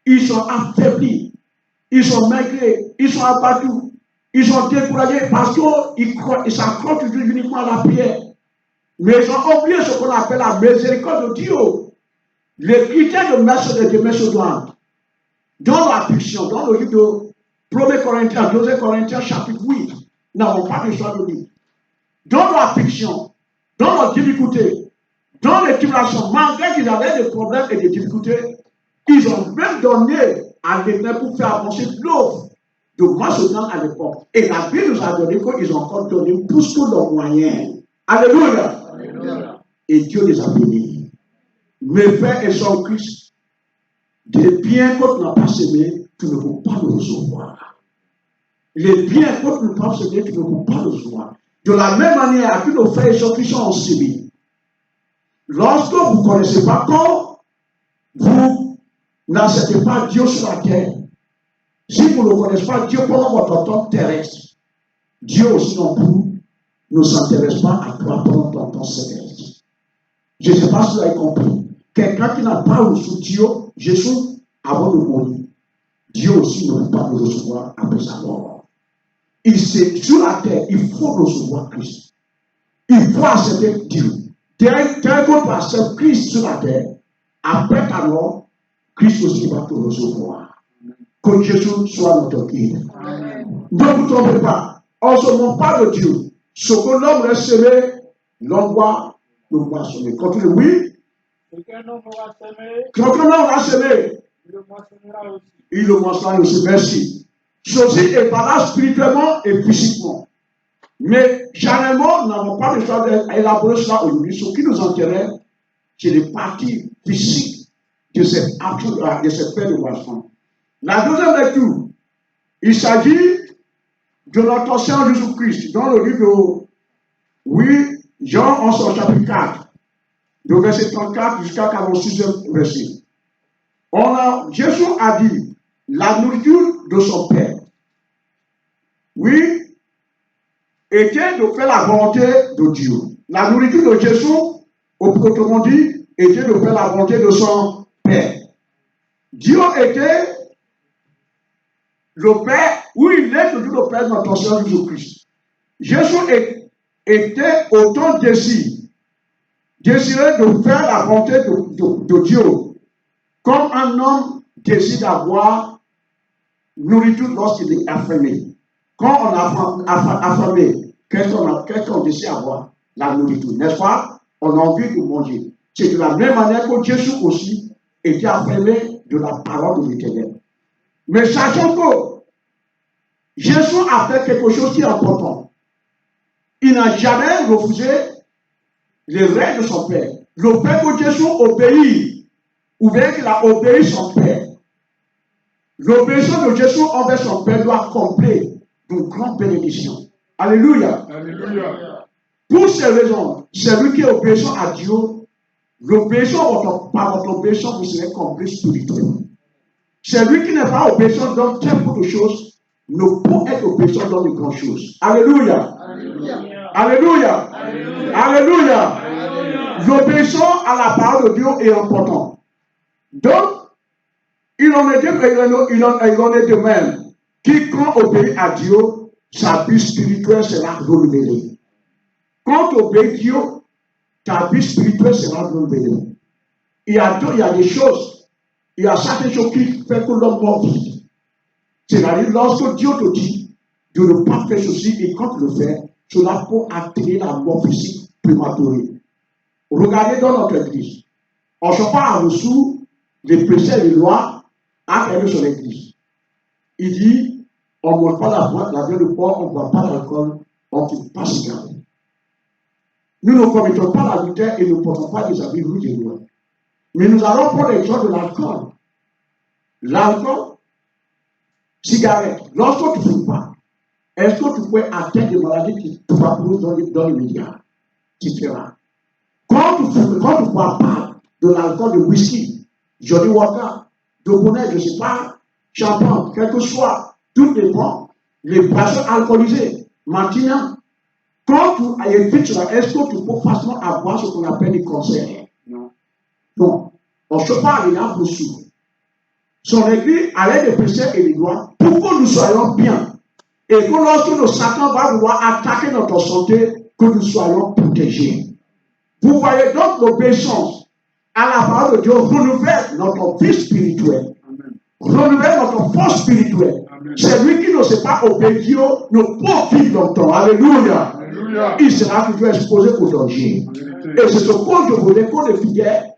ils sont affaiblis, ils sont maigrés, ils sont abattus, ils sont découragés parce qu'ils s'accrochent toujours uniquement à la prière. Mais ils ont oublié ce qu'on appelle la miséricorde de Dieu. Les critères de Macédoine, dans la fiction, dans le livre de 1 Corinthiens, 2 Corinthiens, chapitre 8, n'avons pas besoin de lire. Dans la fiction, dans la difficulté, dans les tribulations, malgré qu'ils avaient des problèmes et des difficultés, ils ont même donné à l'Éternel pour faire avancer l'offre de Macédoine à l'époque. Et la Bible nous a donné qu'ils ont encore donné plus que leurs moyens. Alléluia. Alléluia. Et Dieu les a bénis. Mes frères et sœurs Christ, des biens que tu n'as pas semés, tu ne peux pas le recevoir. Les biens que tu n'as pas semés, tu ne peux pas le recevoir. De la même manière que nos frères et sœurs qui sont en Syrie, lorsque vous ne connaissez pas, quand vous n'acceptez pas Dieu sur la terre, si vous ne connaissez pas Dieu pendant votre temps terrestre, Dieu aussi non plus ne s'intéresse pas à toi pendant ton temps céleste. Je ne sais pas si vous avez compris. Quelqu'un qui n'a pas reçu Dieu, Jésus, avant de mourir, Dieu aussi ne peut pas le recevoir après sa mort. Sur la terre, il faut recevoir Christ. Il faut accepter Dieu. Tel que tu acceptes Christ sur la terre, après ta mort, Christ aussi va te recevoir. Que Jésus soit notre guide. Ne vous trompez pas. On ne se moque pas de Dieu. Ce que l'homme reste semé, l'homme va le moissonner. Continuez, oui. Ce qu'un homme aura semé, Quand l'homme va semer, il le moissonnera aussi. il le moissonnera aussi. Merci. Ceci est valable spirituellement et physiquement. Mais généralement, nous n'avons pas besoin d'élaborer cela aujourd'hui. Ce qui nous intéresse, c'est les parties physiques de cette action, de cette paix de moisson. La deuxième lecture, il s'agit de notre Seigneur Jésus-Christ dans le livre de Jean en son chapitre 4, de verset 34 jusqu'à 46e verset. Jésus a dit la nourriture de son Père, était de faire la volonté de Dieu. La nourriture de Jésus, autrement dit, était de faire la volonté de son Père. Dieu était le Père, il est toujours le Père de notre Seigneur Jésus-Christ. Jésus était autant désiré de faire la volonté de Dieu, comme un homme désire d'avoir nourriture lorsqu'il est affamé. Quand on est affamé, qu'est-ce qu'on désire avoir? La nourriture, n'est-ce pas? On a envie de manger. C'est de la même manière que Jésus aussi était affamé de la parole de l'Éternel. Mais sachant que Jésus a fait quelque chose qui est important. Il n'a jamais refusé les règles de son Père. Le Père que Jésus obéit, ou bien qu'il a obéi son Père. L'obéissance de Jésus envers son Père doit combler d'une grande bénédiction. Alléluia. Alléluia. Pour ces raisons, celui qui est obéissant à Dieu, par votre obéissance, vous serez comblé spirituellement. Celui qui n'est pas obéissant dans très peu de choses, ne peut être obéissant dans de grandes choses. Alléluia. Alléluia. Alléluia. Alléluia. Alléluia. L'obéissance à la parole de Dieu est important. Donc, il en est de même. Quiconque obéit à Dieu, sa vie spirituelle sera renouvelée. Quand tu obéis Dieu, ta vie spirituelle sera renouvelée. Il y a des choses il y a certaines choses qui font que l'homme mort vite. C'est-à-dire, lorsque Dieu te dit de ne pas faire ceci, et quand tu le fais, cela peut atteindre la mort physique prématurée. Regardez dans notre église. On ne peut pas en-dessous des préceptes et des lois à faire sur l'église. Il dit, on ne boit pas la viande de porc, on ne boit pas l'alcool, on ne fume pas cigarette. Nous ne commettons pas l'adultère et ne portons pas des habits rouges et noirs. Mais nous allons prendre l'exemple de l'alcool. L'alcool, cigarette, lorsque tu ne fumes pas, est-ce que tu peux atteindre des maladies qui te proposent dans les médias? Tu feras. Quand tu ne bois pas de l'alcool, de whisky, Johnny Walker, de bonnet, je ne sais pas, champagne, quel que soit, tout dépend, les boissons alcoolisées, maintenant, quand tu évites cela, est-ce que tu peux facilement avoir ce qu'on appelle des cancers? Non. Non. On ne peut pas aller là pour souffrir. Son église allait des préceptes et des lois pour que nous soyons bien. Et que lorsque le Satan va vouloir attaquer notre santé, que nous soyons protégés. Vous voyez donc l'obéissance à la parole de Dieu renouvelle notre vie spirituelle. Renouvelle notre force spirituelle. Celui qui ne sait pas obéir Dieu ne peut vivre longtemps. Alléluia. Alléluia. Il sera toujours exposé au danger. Et c'est ce que je voulais que les fidèles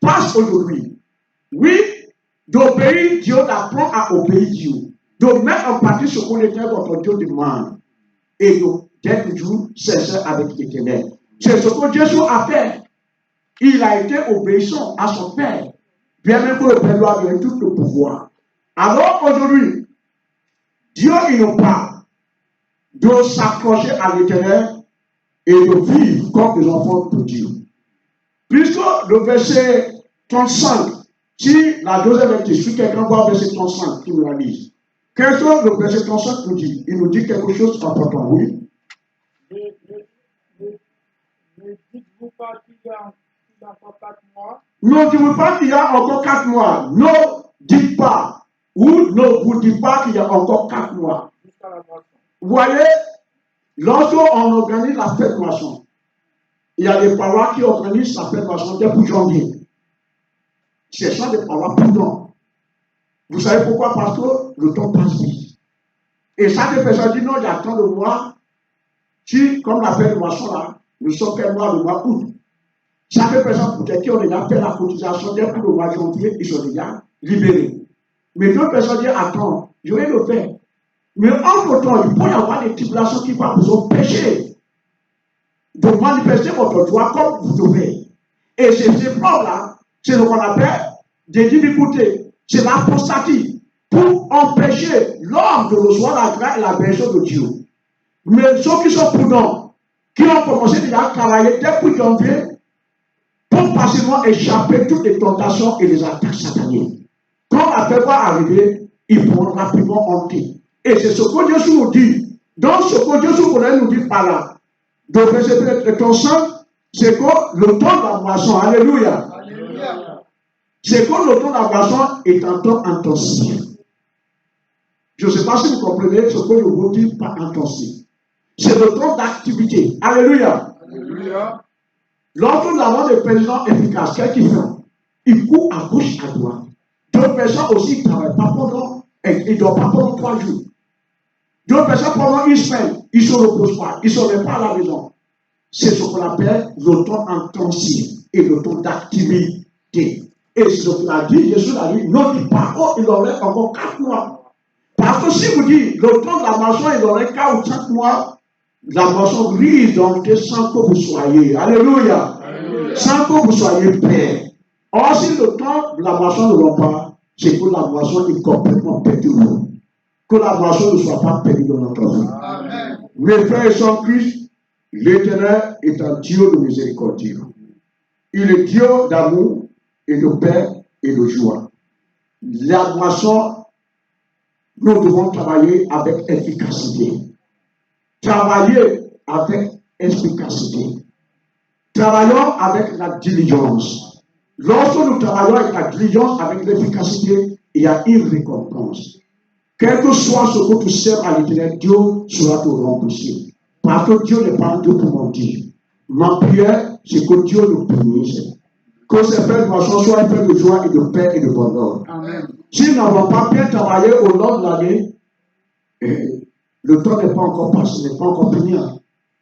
passent aujourd'hui. Oui, d'obéir Dieu, d'apprendre à obéir Dieu. De mettre en pratique ce que l'Éternel votre Dieu demande. Et d'être toujours sincère avec l'Éternel. C'est ce que Jésus a fait. Il a été obéissant à son Père. Bien même que le Père lui a donné tout le pouvoir. Alors aujourd'hui, Dieu il nous parle de s'accrocher à l'Éternel et de vivre comme des enfants de Dieu. Puisque le verset 35, si la deuxième lecture, si quelqu'un voit le verset 35, qui nous la lise. Qu'est-ce que le verset 35 nous dit? Il nous dit quelque chose d'important, oui. Ne dites-vous pas qu'il y a encore 4 mois? Ne dites-vous pas qu'il y a encore 4 mois. Ne dites pas. Ou ne vous dites pas qu'il y a encore 4 mois. Jusqu'à la moisson. Vous voyez, lorsqu'on organise la fête de moisson, il y a des parois qui organisent la fête de moisson depuis janvier. Ce sont des parois prudentes. Vous savez pourquoi? Parce que le temps passe vite. Et ça, des personnes disent non, il y a tant de mois. Si, comme la fête de moisson là, nous sommes quel mois, le mois août. Chaque personne peut-être qui ont déjà fait la cotisation dès le mois de janvier, ils sont déjà libérés. Mais d'autres personnes disent attends, je vais le faire. Mais entre-temps, il peut y avoir des tribulations qui vont vous empêcher de manifester votre droit comme vous devez. Et ces épreuves-là, c'est ce qu'on appelle des difficultés. C'est l'apostasie pour empêcher l'homme de recevoir la grâce et la bénédiction de Dieu. Mais ceux qui sont prudents, qui ont commencé déjà à travailler depuis janvier, pour facilement échapper toutes les tentations et les attaques sataniques. Quand la paix va arriver, ils pourront rapidement entrer. Et c'est ce que Dieu nous dit. Donc, ce que Dieu nous dit par là, de préserver ton sang, c'est que le temps de la moisson, alléluia. Alléluia. C'est que le temps de la moisson est un temps intensif. Je ne sais pas si vous comprenez ce que je vous dis par intensif. C'est le temps d'activité. Alléluia. Alléluia. Lorsque nous avons des présidents efficaces, qu'est-ce qu'ils font? Ils courent à gauche, à droite. D'autres personnes aussi ne travaillent pas pendant, ils ne dorment pas pendant 3 jours. D'autres personnes pendant une semaine, ils ne se reposent pas, ils ne se lèvent pas à la maison. C'est ce qu'on appelle le temps intensif et le temps d'activité. Et c'est ce qu'il a dit, Jésus a dit, ne dites pas, oh, il aurait encore 4 mois. Parce que si vous dites, le temps de la moisson, il aurait 4 ou 5 mois, la moisson risque d'entrer sans que vous soyez. Alléluia. Alléluia. Sans que vous soyez prêts. Or, si le temps de la moisson ne va pas, c'est que la moisson est complètement perdue. Que la moisson ne soit pas perdue dans notre vie. Amen. Mes frères et sœurs en Christ, l'Éternel est un Dieu de miséricorde. Il est Dieu d'amour et de paix et de joie. La moisson, nous devons travailler avec efficacité. Travailler avec efficacité. Travaillons avec la diligence. Lorsque nous travaillons avec la diligence, avec l'efficacité, il y a une récompense. Quel que soit ce que tu sers à l'Éternel, Dieu sera te remboursé. Parce que Dieu n'est pas un Dieu pour mentir. Ma prière, c'est que Dieu nous punisse. Que ces fins de moisson soient une fin de joie et de paix et de bonheur. Amen. Si nous n'avons pas bien travaillé au long de l'année, le temps n'est pas encore passé, n'est pas encore fini.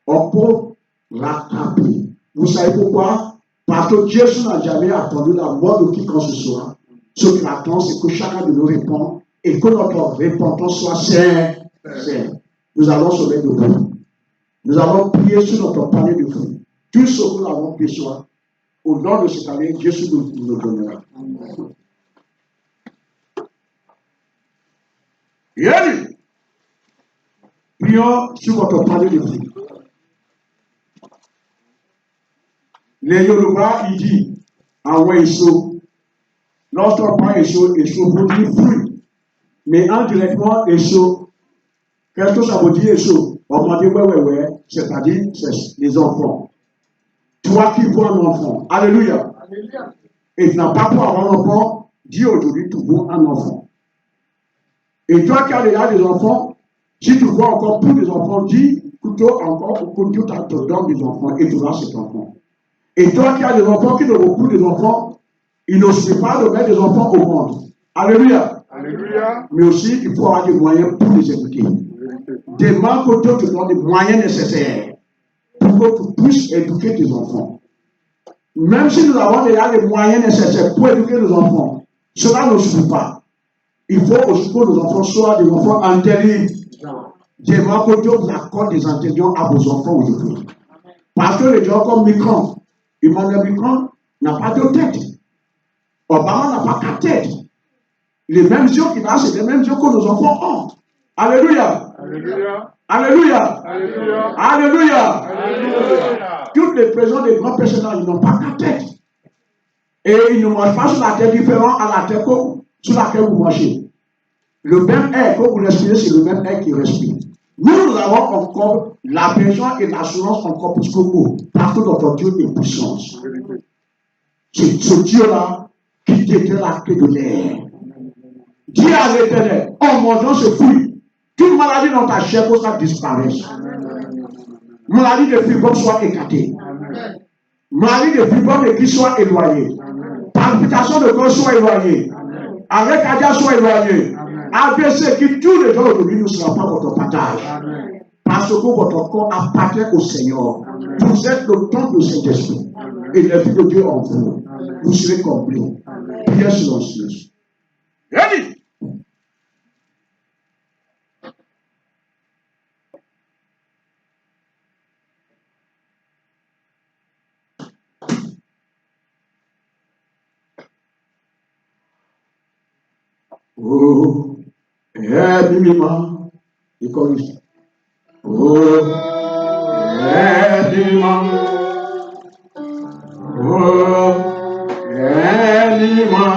On peut rattraper. Vous savez pourquoi? Parce que Jésus n'a jamais attendu la mort de quiconque ce soit. Ce qu'il attend, c'est que chacun de nous réponde et que notre repentance soit sincère. Nous allons se mettre debout. Nous allons prier sur notre panier de fruits. Tout ce que nous avons besoin, au long de cette année, Jésus nous le donnera. Bien. Prions sur votre panier de fruits. Les Yoruba, il dit, en Wesso, lorsqu'on prend Esso veut dire fruit. Mais indirectement, Esso, qu'est-ce que ça veut dire Esso? On m'a dit, ouais, c'est-à-dire, c'est les enfants. Toi qui vois un enfant, alléluia. Et tu n'as pas pour avoir un enfant, dis aujourd'hui, tu vois un enfant. Et toi qui as déjà des enfants, si tu vois encore plus des enfants, dis plutôt encore que Dieu te donne des enfants et tu auras cet enfant. Et toi qui as des enfants qui ne voient plus des enfants, il ne suffit pas de mettre des enfants au monde. Alléluia. Alléluia. Mais aussi, il faut avoir des moyens pour les éduquer. Demande que Dieu te donne les moyens nécessaires pour que tu puisses éduquer tes enfants. Même si nous avons déjà les moyens nécessaires pour éduquer nos enfants, cela ne suffit pas. Il faut aussi que nos enfants soient des enfants intelligents. Demande que Dieu vous accorde des intelligents à vos enfants aujourd'hui. Parce que les gens comme Micron, Emmanuel Macron n'a pas de tête. Obama n'a pas quatre têtes. Les mêmes yeux qu'il a, c'est les mêmes yeux que nos enfants ont. Alléluia. Alléluia. Alléluia. Alléluia. Alléluia. Alléluia. Toutes les présidents des grands personnages, ils n'ont pas quatre têtes. Et ils ne mangent pas sur la tête différente à la tête sur laquelle vous mangez. Le même air que vous respirez, c'est le même air qui respire. Nous avons encore la présence et l'assurance encore plus que vous, parce que notre Dieu est puissant. C'est ce Dieu-là qui détient la clé de l'air. Dis à l'Éternel, en mangeant ce fruit, toute maladie dans ta chair, que ça disparaisse. Maladie de fibrome soit écartée. Maladie de fibrome qui soit éloignée. Palpitation de corps soit éloignée. Avec cardiaque soit éloignée. ABC qui tous les jours aujourd'hui ne sera pas votre partage. Parce que votre corps appartient au Seigneur. Vous êtes le temple de Saint-Esprit. Et l'Esprit de Dieu en vous. Vous serez compris. Priez silencieuse. Ready? Oh, aide-moi, et comme ça. Oh, aide-moi. Oh, aide-moi.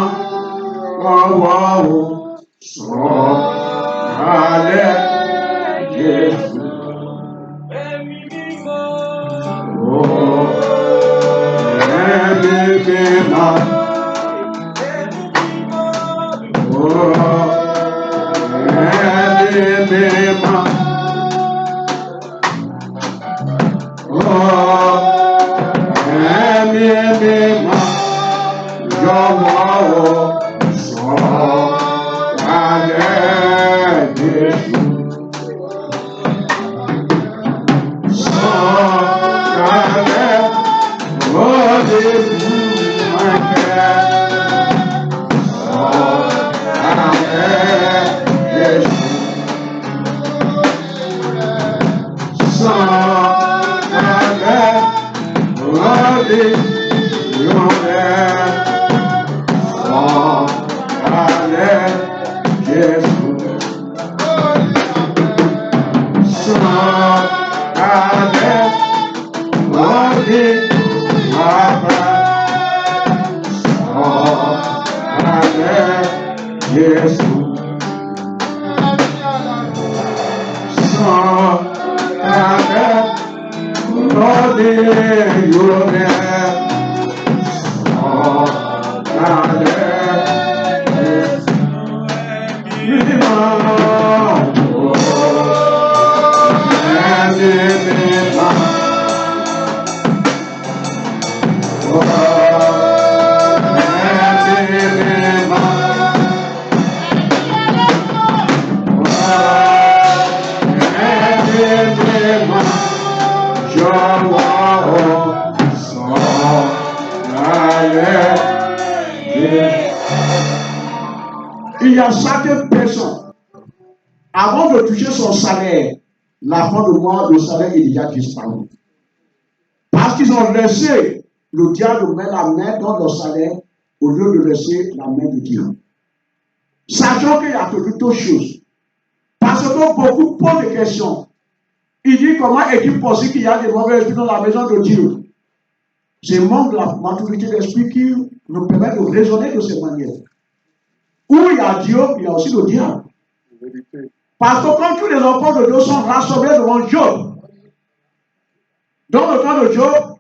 Oh, wow. So, allez, Jésus. Oh, aide-moi. il y a certaines personnes, avant de toucher son salaire, la fin de mois, le salaire est déjà disparu. Parce qu'ils ont laissé le diable mettre la main dans leur salaire au lieu de laisser la main de Dieu. Sachant qu'il y a toutes choses. Parce que beaucoup posent des questions. Il dit comment est-il possible qu'il y a des mauvais esprits dans la maison de Dieu? C'est le manque de la maturité d'esprit qui nous permet de raisonner de cette manière. Où il y a Dieu, il y a aussi le diable. Parce que quand tous les enfants de Dieu sont rassemblés devant Job, dans le temps de Job,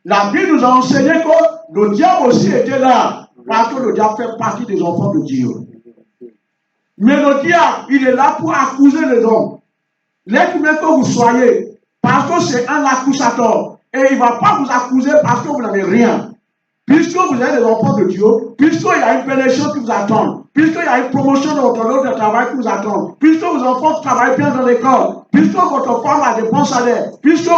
la Bible nous a enseigné que le diable aussi était là, parce que le diable fait partie des enfants de Dieu. Mais le diable, il est là pour accuser les hommes. L'être humain que vous soyez, parce que c'est un accusateur, et il ne va pas vous accuser parce que vous n'avez rien. Puisque vous êtes des enfants de Dieu, puisqu'il y a une bénédiction qui vous attend, puisqu'il y a une promotion dans votre lieu de travail qui vous attend, puisque vos enfants travaillent bien dans l'école, puisque votre femme a des bons salaires, puisque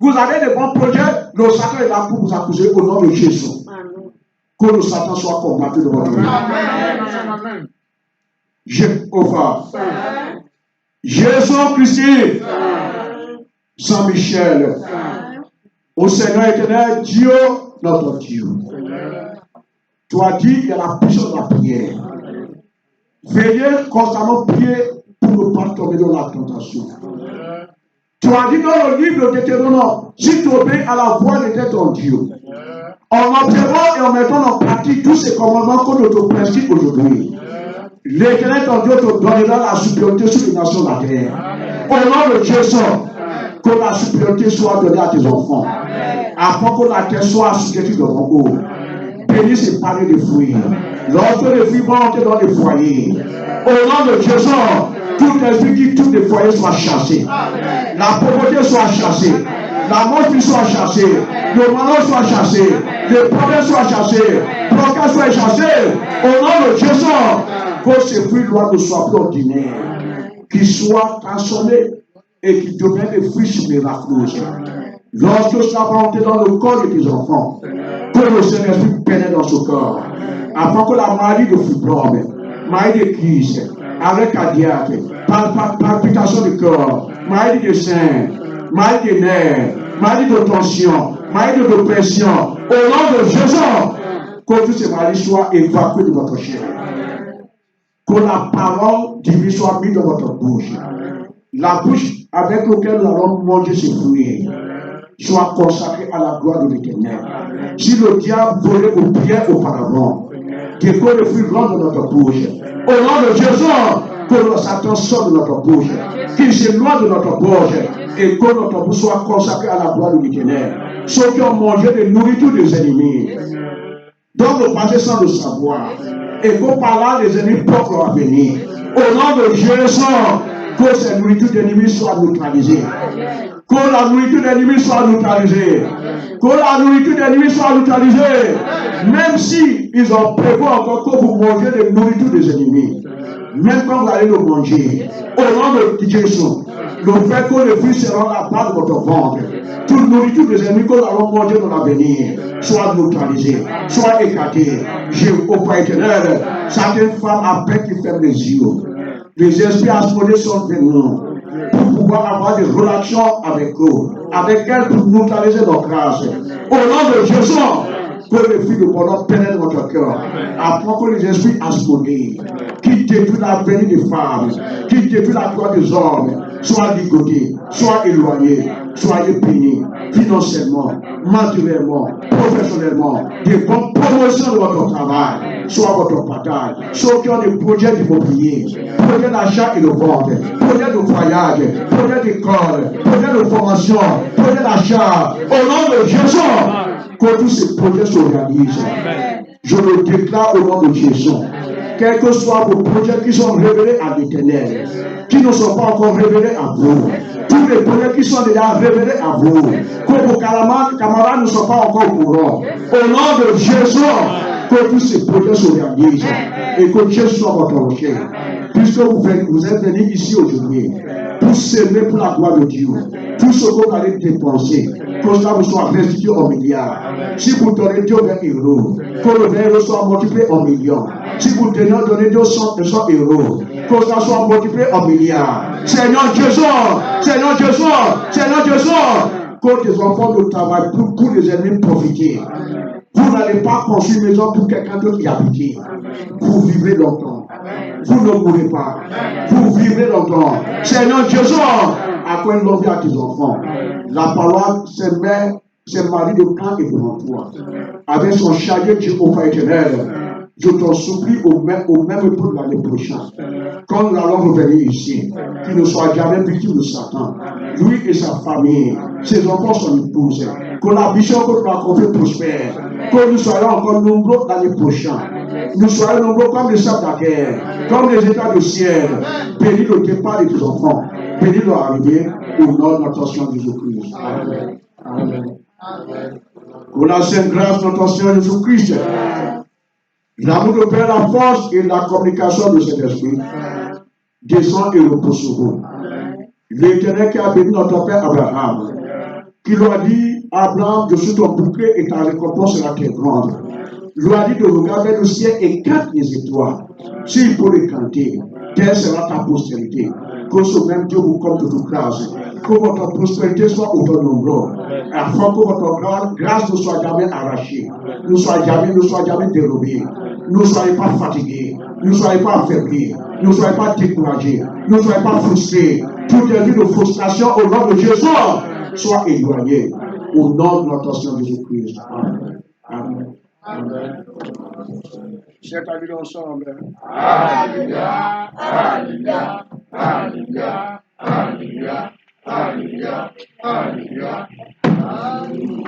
vous avez des bons projets, le Satan est là pour vous accuser au nom de Jésus. Amen. Que le Satan soit combattu de votre vie. Amen. Jéhovah, Jésus-Christ, Saint-Michel, au Seigneur éternel, Dieu, notre Dieu. Tu as dit, il y a la puissance de la prière. Veillez constamment prier pour ne pas tomber dans la tentation. Tu as dit dans le livre de Deutéronome, si tu obéis à la voix de ton Dieu, en observant et en mettant en pratique tous ces commandements que nous te prescrivons aujourd'hui, l'Éternel ton Dieu te donnera la supériorité sur les nations de la terre. Au nom de Jésus, que la supériorité soit donnée à tes enfants, afin que la terre soit assujettie devant eux. Bénis ces paniers de fruits. Lorsque les fruits vont entrer dans les foyers, au nom de Jésus, tout esprit qui touche les foyers soit chassé. La pauvreté soit chassée. La mort soit chassée. Le malheur soit chassé. Les problèmes soient chassés. Le blocage soit chassé. Au nom de Jésus, que ces fruits ne soient plus ordinaires, qu'ils soient transformés et qu'ils deviennent des fruits miraculeux. Lorsque cela va entrer dans le corps de tes enfants, que le Saint-Esprit pénètre dans ce corps, afin que la maladie de fibrome, maladie de crise, arrêt cardiaque, palpitation du corps, maladie des seins, maladie des nerfs, maladie de tension, maladie de dépression, au nom de Jésus, que toutes ces maladies soient évacuées de votre chair. Que la parole divine soit mise dans votre bouche. La bouche avec laquelle nous allons manger ces fruits soit consacrée à la gloire de l'Éternel. Si le diable volait vos prières auparavant, que le fruit rentre dans notre bouche. Au nom de Jésus, que le Satan sorte de notre bouche, qu'il s'éloigne de notre bouche, et que notre bouche soit consacrée à la gloire de l'Éternel. Ceux qui ont mangé des nourritures des ennemis, dont le passé sans le savoir, et que par là les ennemis portent leur avenir. Au nom de Jésus, que ces nourritures d'ennemis soient neutralisées. Que la nourriture d'ennemis soit neutralisée. Que la nourriture d'ennemis soit neutralisée. Même si ils ont prévu encore que vous mangez les nourritures des ennemis. Même quand vous allez le manger, au nom de Jésus, le fait que les fruits seront la base de votre ventre, toute nourriture des ennemis que nous allons manger dans l'avenir, soit neutralisée, soit écartée. Au Père éternel, certaines femmes après qui ferment les yeux, les esprits asmodés sont venus pour pouvoir avoir des relations avec eux, avec elles pour neutraliser nos grâces. Au nom de Jésus, que les filles de bonheur pénètrent dans votre cœur, afin que les esprits asmodés, qui détruisent l'avenir des femmes, qui détruisent la gloire des hommes, soient ligotés, soient éloignés, soyez bénis financièrement, matériellement, professionnellement, des bonnes promotions de votre travail, soit votre partage, ceux qui ont des projets d'immobilier, projets d'achat et de vente, projets de voyage, projets d'école, projets de formation, projets d'achat, au nom de Jésus, que tous ces projets se réalisent. Je le déclare au nom de Jésus. Quels que soient vos projets qui sont révélés à l'Éternel, qui ne sont pas encore révélés à vous, tous les projets qui sont déjà révélés à vous, que vos camarades ne sont pas encore au courant, au nom de Jésus, que tous ces projets se réalisent et que Jésus soit votre rocher. Puisque vous êtes venus ici aujourd'hui pour s'aimer pour la gloire de Dieu, tout ce que vous allez dépenser, que cela vous soit restitué en milliards. Si vous donnez Dieu vers héros, que le vers soit multiplié en millions. Si vous donnez 200 euros, que ça soit multiplié en milliards. Seigneur Jésus, Seigneur Jésus, Seigneur Jésus, que tes enfants ne travaillent plus pour les ennemis profiter. Vous n'allez pas construire une maison pour quelqu'un d'autre y habiter. Vous vivrez longtemps. Vous ne mourrez pas. Vous vivrez longtemps. Seigneur Jésus, accorde l'envie à tes enfants. La parole, c'est mère, c'est mari de camp et devant toi. Avec son chariot Jéhovah éternel. Je t'en supplie au même peu de l'année prochaine. Quand nous allons revenir ici, qu'il ne soit jamais victime de Satan. Lui et sa famille, ses enfants, son épouse. Que la vision que tu as confiée prospère. Que nous soyons encore nombreux l'année prochaine. Nous soyons nombreux comme les sables de la guerre, comme les états du ciel. Bénis le départ de tes enfants. Bénis leur arrivée au nom de notre Seigneur Jésus-Christ. Amen. Amen. Pour la sainte grâce de notre Seigneur Jésus-Christ. L'amour de Père, la force et la communication de cet esprit descend et repose sur vous. L'Éternel qui a béni notre Père Abraham, qui lui a dit, Abraham, je suis ton bouclier et ta récompense sera très grande. Il lui a dit de regarder le ciel et compte les étoiles. S'il faut les compter, telle sera ta postérité. Que ce même Dieu vous compte de toute grâce. Que votre prospérité soit autant nombreux. Afin que votre grâce ne soit jamais arrachée. Ne soit jamais dérobée. Ne soyez pas fatigués. Ne soyez pas affaiblis. Ne soyez pas découragés. Ne soyez pas frustrés. Toute vie de frustration au nom de Jésus soit éloignée. Au nom de notre Seigneur Jésus-Christ. Amen. Amen. Amen. C'est à dire ensemble. Alléluia. Alléluia. Alléluia. Alléluia. Alléluia. Alléluia. Alléluia.